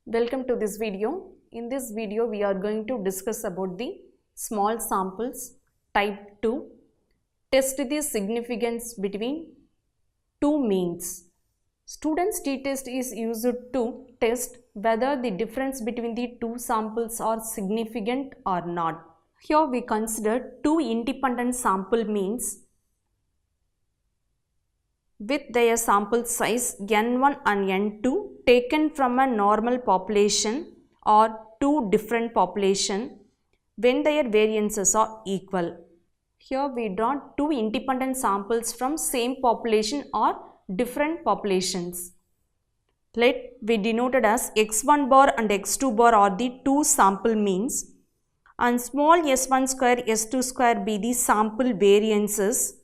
Welcome to this video. In this video we are going to discuss about the small samples type 2. Test the significance between two means. Students t-test is used to test whether the difference between the two samples are significant or not. Here we consider two independent sample means with their sample size n1 and n2 taken from a normal population or two different population when their variances are equal. Here we draw two independent samples from same population or different populations. Let be denoted as x1 bar and x2 bar are the two sample means and small s1 square s2 square be the sample variances.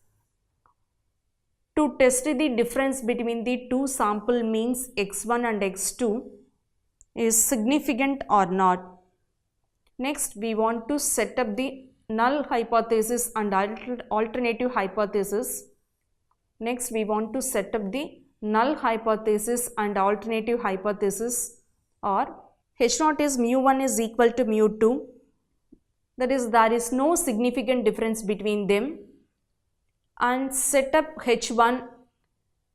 To test the difference between the two sample means x1 and x2 is significant or not. Next, we want to set up the null hypothesis and alternative hypothesis. Next, we want to set up the null hypothesis and alternative hypothesis, or H0 is mu1 is equal to mu2. That is, there is no significant difference between them. And set up H1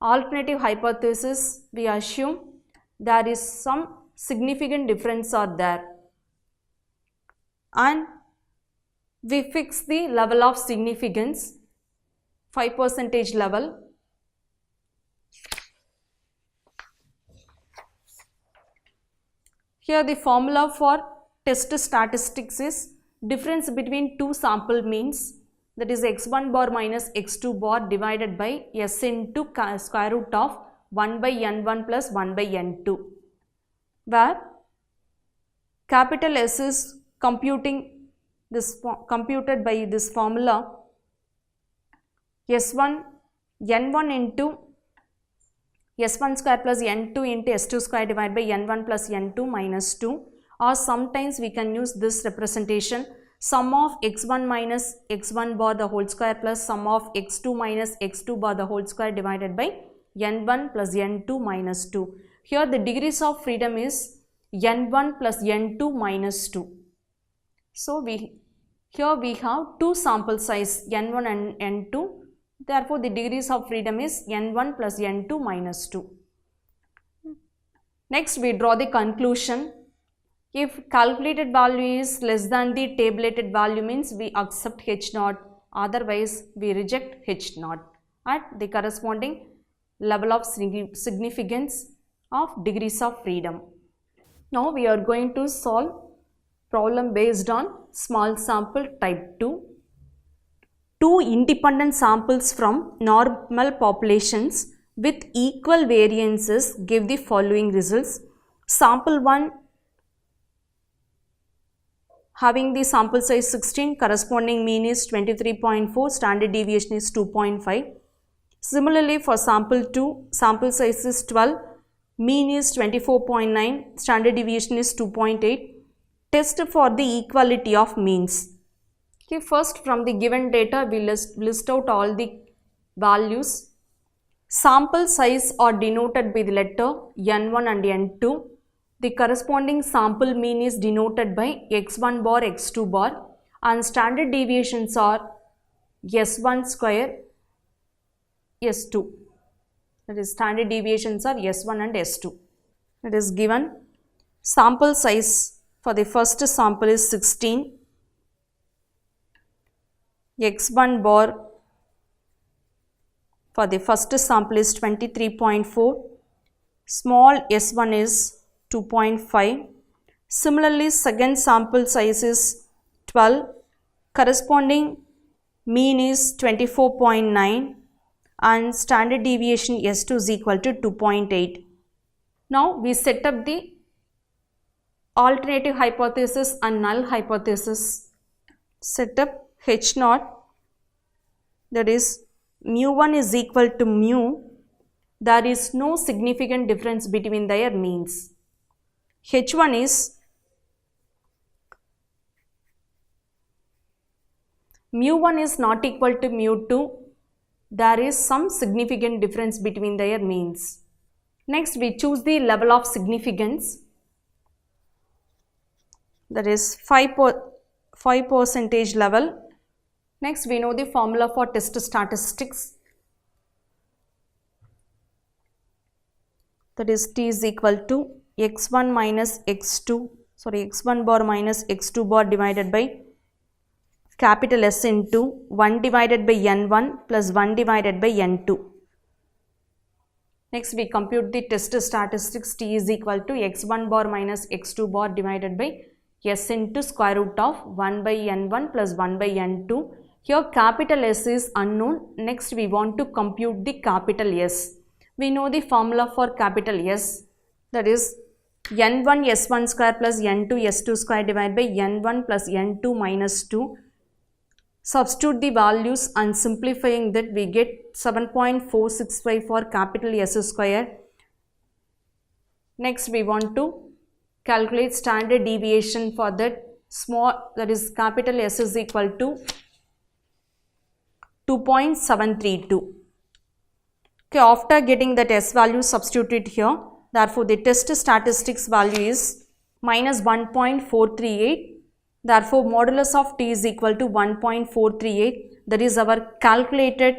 alternative hypothesis, we assume there is some significant difference are there, and we fix the level of significance 5% level. Here the formula for test statistics is difference between two sample means, that is x1 bar minus x2 bar divided by s into square root of 1 by n1 plus 1 by n2, where capital S is computed by this formula n1 into s1 square plus n2 into s2 square divided by n1 plus n2 minus 2, or sometimes we can use this representation sum of x1 minus x1 bar the whole square plus sum of x2 minus x2 bar the whole square divided by n1 plus n2 minus 2. Here the degrees of freedom is n1 plus n2 minus 2. So here we have two sample size n1 and n2. Therefore, the degrees of freedom is n1 plus n2 minus 2. Next, we draw the conclusion. If calculated value is less than the tabulated value means we accept H0, otherwise we reject H0 at the corresponding level of significance of degrees of freedom. Now we are going to solve problem based on small sample type 2. Two independent samples from normal populations with equal variances give the following results. Sample 1 having the sample size 16, corresponding mean is 23.4, standard deviation is 2.5. Similarly, for sample 2, sample size is 12, mean is 24.9, standard deviation is 2.8. Test for the equality of means. Okay, first from the given data, we list out all the values. Sample size are denoted by the letter n1 and n2. The corresponding sample mean is denoted by x1 bar, x2 bar, and standard deviations are s1 square, s2. That is, standard deviations are s1 and s2. It is given. Sample size for the first sample is 16. x1 bar for the first sample is 23.4. Small s1 is 2.5. Similarly, second sample size is 12. Corresponding mean is 24.9 and standard deviation S2 is equal to 2.8. Now we set up the alternative hypothesis and null hypothesis. Set up H0, that is mu1 is equal to mu. There is no significant difference between their means. H1 is mu1 is not equal to mu2. There is some significant difference between their means. Next, we choose the level of significance. that is 5 percentage level. Next we know the formula for test statistics, that is T is equal to x1 minus x2 x1 bar minus x2 bar divided by capital S into 1 divided by n1 plus 1 divided by n2. Next we compute the test statistics. T is equal to x1 bar minus x2 bar divided by S into square root of 1 by n1 plus 1 by n2. Here capital S is unknown. Next we want to compute the capital S. We know the formula for capital S, that is n1 s1 square plus n2 s2 square divided by n1 plus n2 minus 2. Substitute the values and simplifying that we get 7.465 for capital S square. Next we want to calculate standard deviation for that small, that is capital S is equal to 2.732. Okay, after getting that S value, substitute it here. Therefore, the test statistics value is minus 1.438. Therefore, modulus of T is equal to 1.438. That is our calculated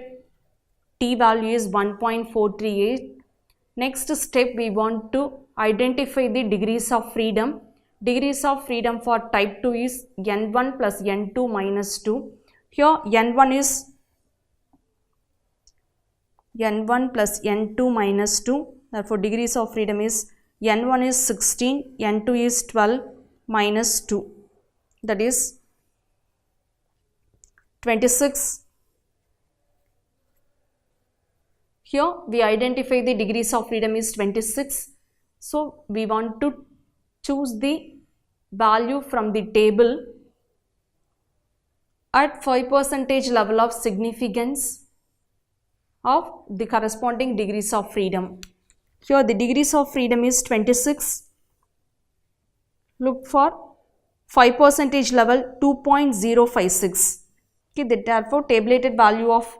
T value is 1.438. Next step, we want to identify the degrees of freedom. Degrees of freedom for type 2 is n1 plus n2 minus 2. Here n1 is n1 plus n2 minus 2. Therefore, degrees of freedom is n1 is 16, n2 is 12 minus 2. That is 26. Here we identify the degrees of freedom is 26. So we want to choose the value from the table at 5% level of significance of the corresponding degrees of freedom. Here the degrees of freedom is 26. Look for 5% level 2.056. Okay, therefore tabulated value of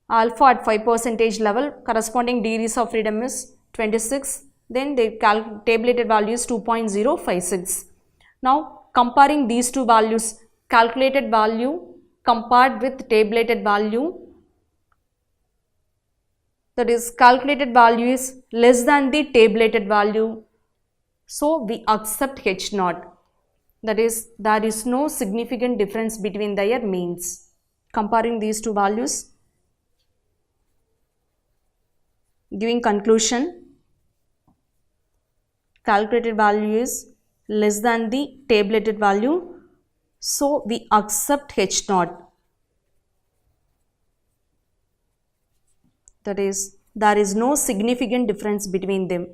alpha at 5% level, corresponding degrees of freedom is 26. Then the tabulated value is 2.056. Now comparing these two values, calculated value compared with tabulated value, that is calculated value is less than the tabulated value. So we accept H naught. That is, there is no significant difference between their means. Comparing these two values, giving conclusion, calculated value is less than the tabulated value. So we accept H naught. That is, there is no significant difference between them.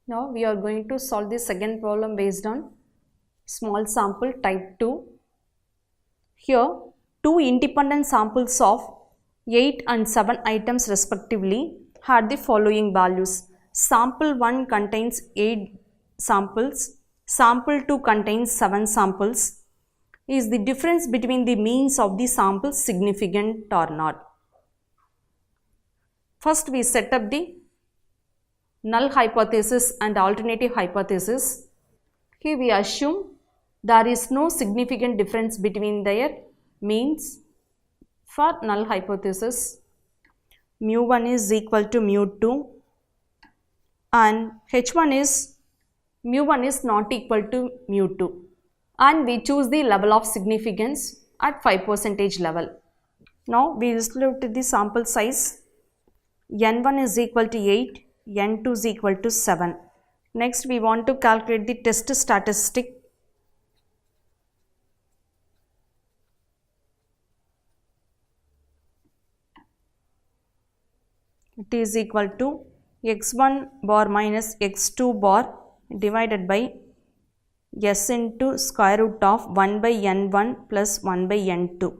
Now we are going to solve the second problem based on small sample type 2. Here, two independent samples of 8 and 7 items respectively had the following values. Sample 1 contains 8 samples, sample 2 contains 7 samples. Is the difference between the means of the samples significant or not? First we set up the null hypothesis and alternative hypothesis. Here we assume there is no significant difference between their means. For null hypothesis, mu1 is equal to mu2 and h1 is mu1 is not equal to mu2, and we choose the level of significance at 5% level. Now we distribute the sample size. n1 is equal to 8, n2 is equal to 7. Next we want to calculate the test statistic. It is equal to x1 bar minus x2 bar divided by s into square root of 1 by n1 plus 1 by n2.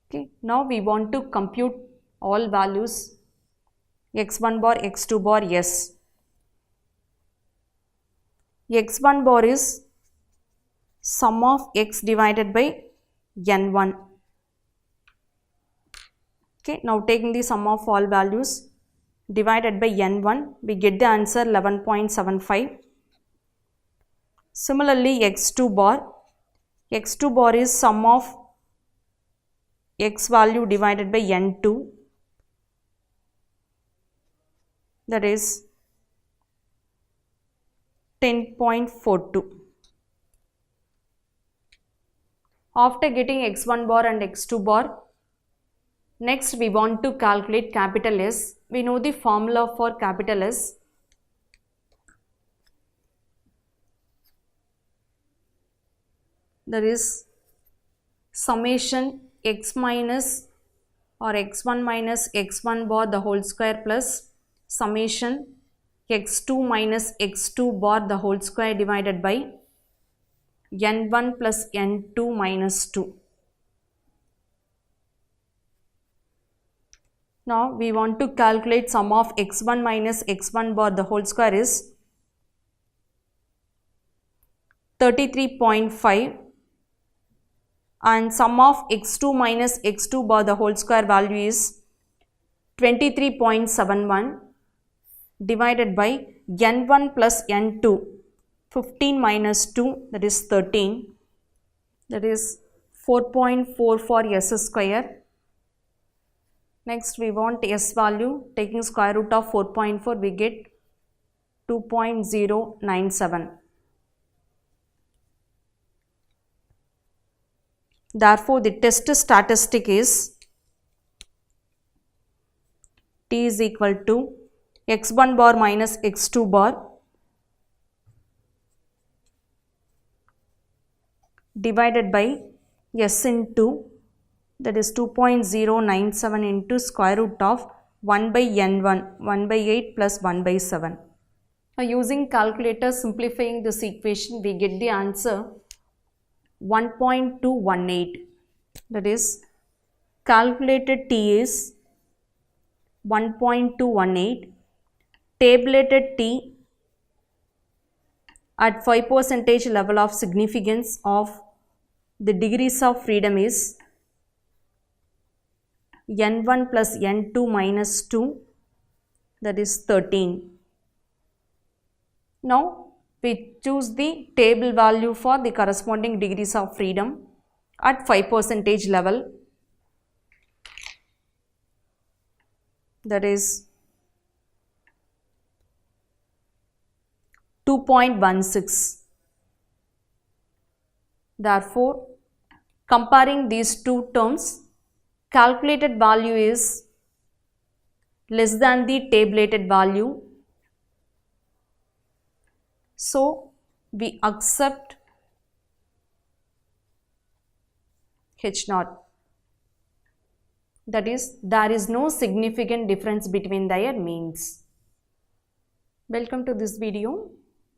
Okay, now we want to compute all values x1 bar, x2 bar, s. x1 bar is sum of x divided by n1. Okay, now taking the sum of all values divided by n1, we get the answer 11.75. Similarly, x2 bar is sum of x value divided by n2, that is 10.42. After getting x1 bar and x2 bar, next we want to calculate capital S. We know the formula for capital S. That is summation x minus or x1 minus x1 bar the whole square plus summation x2 minus x2 bar the whole square divided by n1 plus n2 minus 2. Now we want to calculate sum of x1 minus x1 bar the whole square is 33.5 and sum of x2 minus x2 bar the whole square value is 23.71 divided by n1 plus n2, 15 minus 2, that is 13, that is 4.4 for s square. Next we want s value, taking square root of 4.4 we get 2.097. Therefore, the test statistic is T is equal to x1 bar minus x2 bar divided by s into, that is 2.097 into square root of 1 by n1, 1 by 8 plus 1 by 7. Now, using calculator simplifying this equation, we get the answer 1.218, that is calculated T is 1.218, tabulated T at 5% level of significance of the degrees of freedom is n1 plus n2 minus 2, that is 13. Now, we choose the table value for the corresponding degrees of freedom at 5% level, that is 2.16. Therefore, comparing these two terms, calculated value is less than the tabulated value. So, we accept H0. That is, there is no significant difference between their means. Welcome to this video.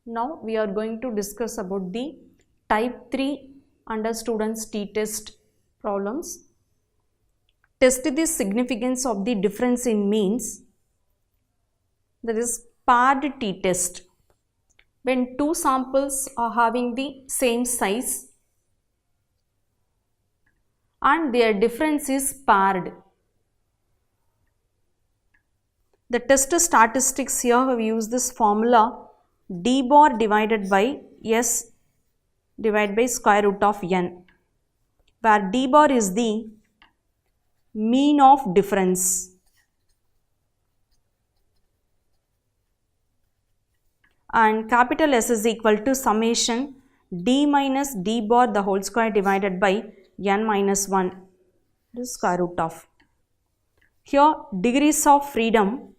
Now, we are going to discuss about the type 3 under students t-test problems. Test the significance of the difference in means, that is paired t-test. When two samples are having the same size and their difference is paired. The test statistics here we use this formula d bar divided by s divided by square root of n, where d bar is the mean of difference and capital S is equal to summation d minus d bar the whole square divided by n minus 1, this square root of. Here degrees of freedom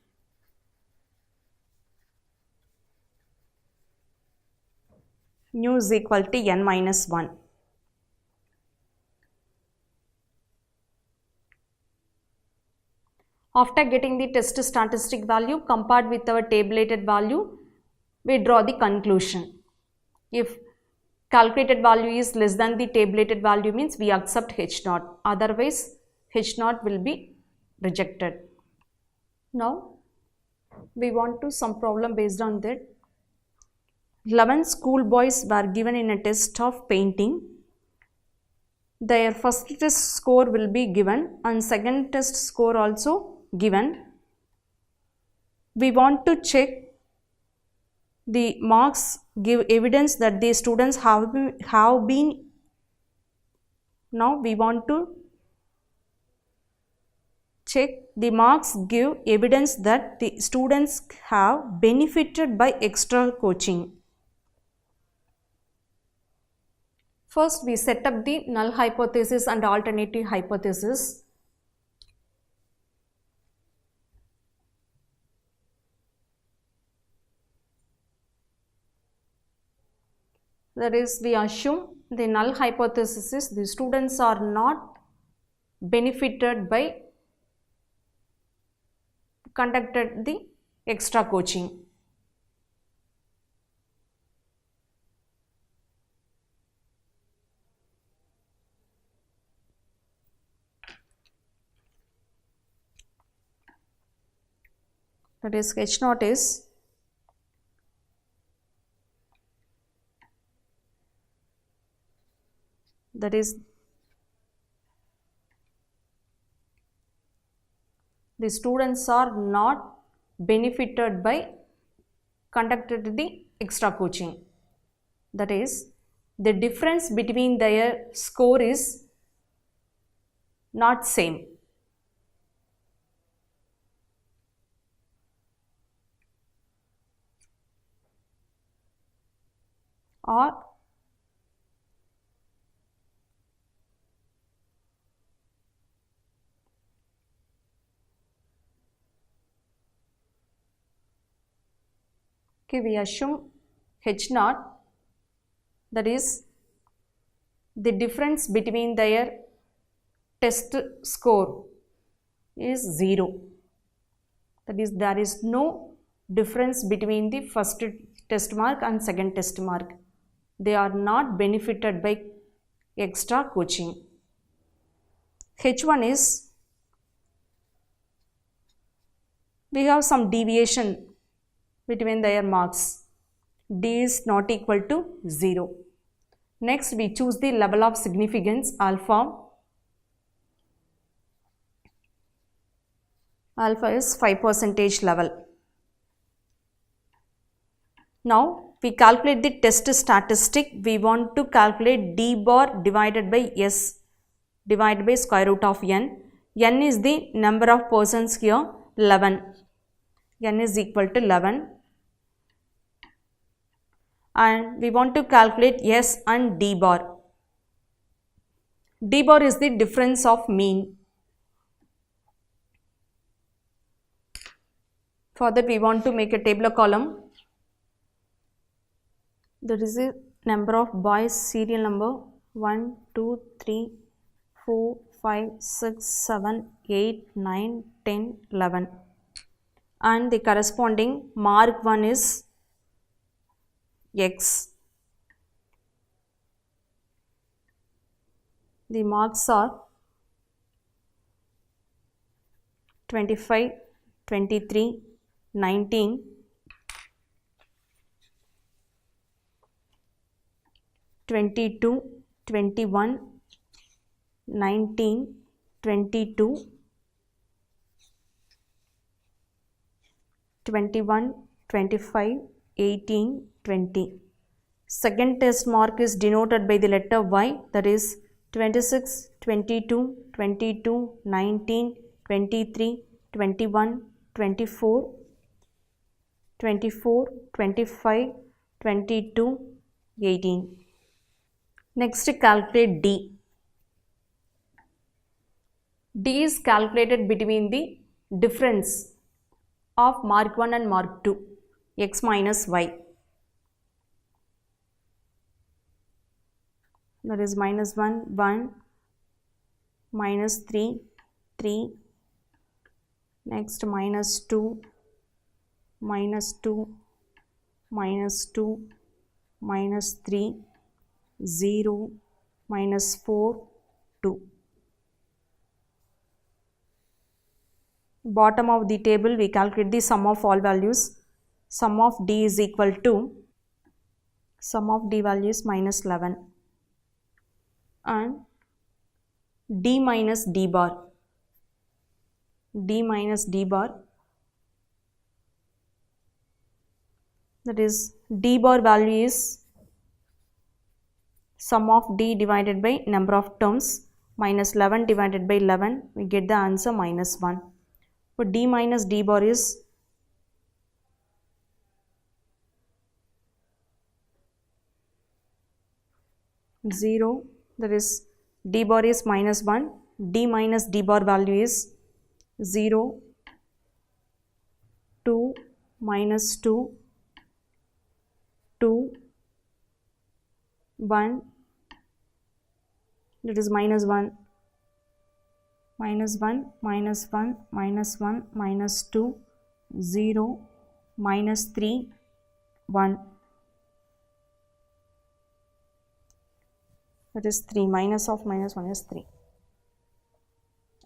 nu is equal to n minus 1. After getting the test statistic value compared with our tabulated value, we draw the conclusion. If calculated value is less than the tabulated value means we accept H0, otherwise H0 will be rejected. Now we want to some problem based on that. 11 schoolboys were given in a test of painting. their first test score will be given and second test score also given. We want to check the marks give evidence that the students have been. Now we want to check the marks give evidence that the students have benefited by extra coaching. First, we set up the null hypothesis and alternative hypothesis. That is, we assume the null hypothesis is the students are not benefited by conducted the extra coaching. That is, H naught is that is the students are not benefited by conducted the extra coaching. That is, the difference between their score is not same. Or okay, we assume H naught, that is the difference between their test score is 0. That is, there is no difference between the first test mark and second test mark. They are not benefited by extra coaching. H1 is we have some deviation between their marks. D is not equal to 0. Next, we choose the level of significance alpha. Alpha is 5% level. Now, we calculate the test statistic. We want to calculate D bar divided by S divided by square root of N. N is the number of persons here, 11. N is equal to 11. And we want to calculate S and D bar. D bar is the difference of mean. For that, we want to make a tabular column. There is a number of boys, serial number 1, 2, 3, 4, 5, 6, 7, 8, 9, 10, 11. And the corresponding mark 1 is X. The marks are 25, 23, 19, 22, 21, 19, 22, 21, 25, 18, 20. Second test mark is denoted by the letter Y, that is 26, 22, 22, 19, 23, 21, 24, 24, 25, 22, 18. Next, calculate D. D is calculated between the difference of mark 1 and mark 2, X minus Y. That is minus 1, 1, minus 3, 3, next minus 2, minus 2, minus 2, minus 3, 0, minus 4, 2. Bottom of the table, we calculate the sum of all values. Sum of D is equal to, sum of D value is minus 11. And d minus d bar, that is d bar value is sum of d divided by number of terms minus 11 divided by 11, we get the answer minus 1. So d minus d bar is 0, that is d bar is minus 1, d minus d bar value is 0, 2, minus 2, 2, 1, that is minus 1, minus 1, minus 1, minus 1, minus 2, 0, minus 3, 1. That is 3, minus of minus 1 is 3.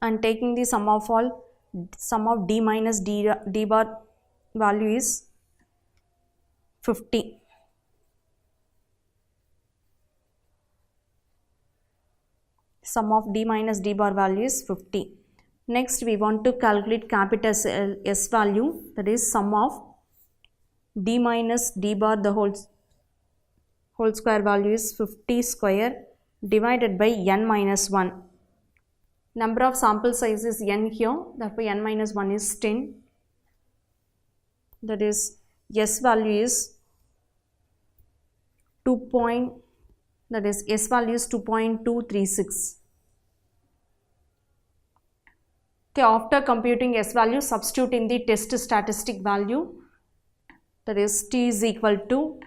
And taking the sum of d minus d bar value is 50. Sum of d minus d bar value is 50. Next we want to calculate capital S value, that is sum of d minus d bar the whole square value is 50 square divided by n minus 1. Number of sample size is n here, therefore n minus 1 is 10. That is S value is 2.236. Okay, after computing S value, substitute in the test statistic value, that is t is equal to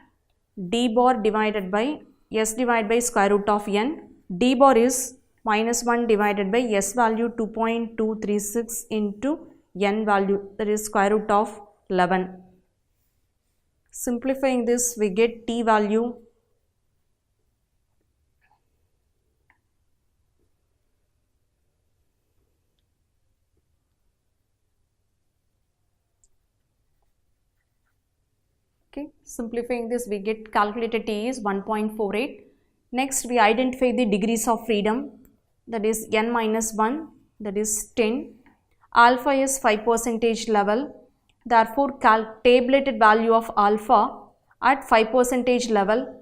d bar divided by S divided by square root of n. D bar is minus 1 divided by S value 2.236 into n value, that is square root of 11. Simplifying this, we get t value okay. Simplifying this, we get calculated t is 1.48. Next, we identify the degrees of freedom, that is n minus 1, that is 10. Alpha is 5% level. Therefore, tabulated value of alpha at 5% level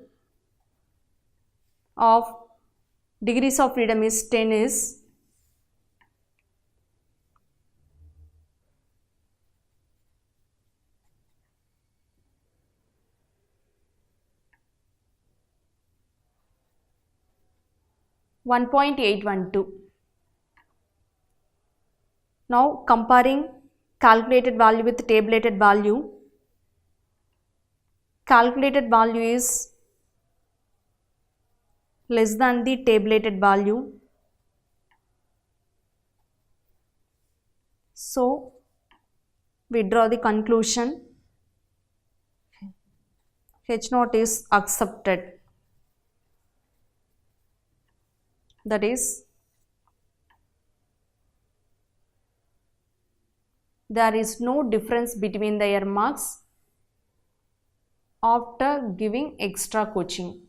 of degrees of freedom is 10 is 1.812. Now comparing calculated value with tabulated value, calculated value is less than the tabulated value. So we draw the conclusion H0 is accepted. That is, there is no difference between their marks after giving extra coaching.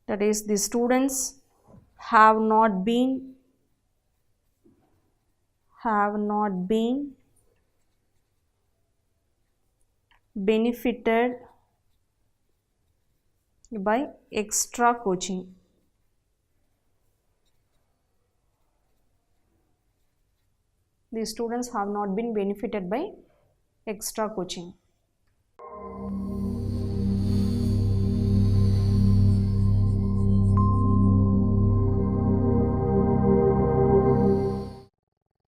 That is, the students have not been benefited by extra coaching. The students have not been benefited by extra coaching.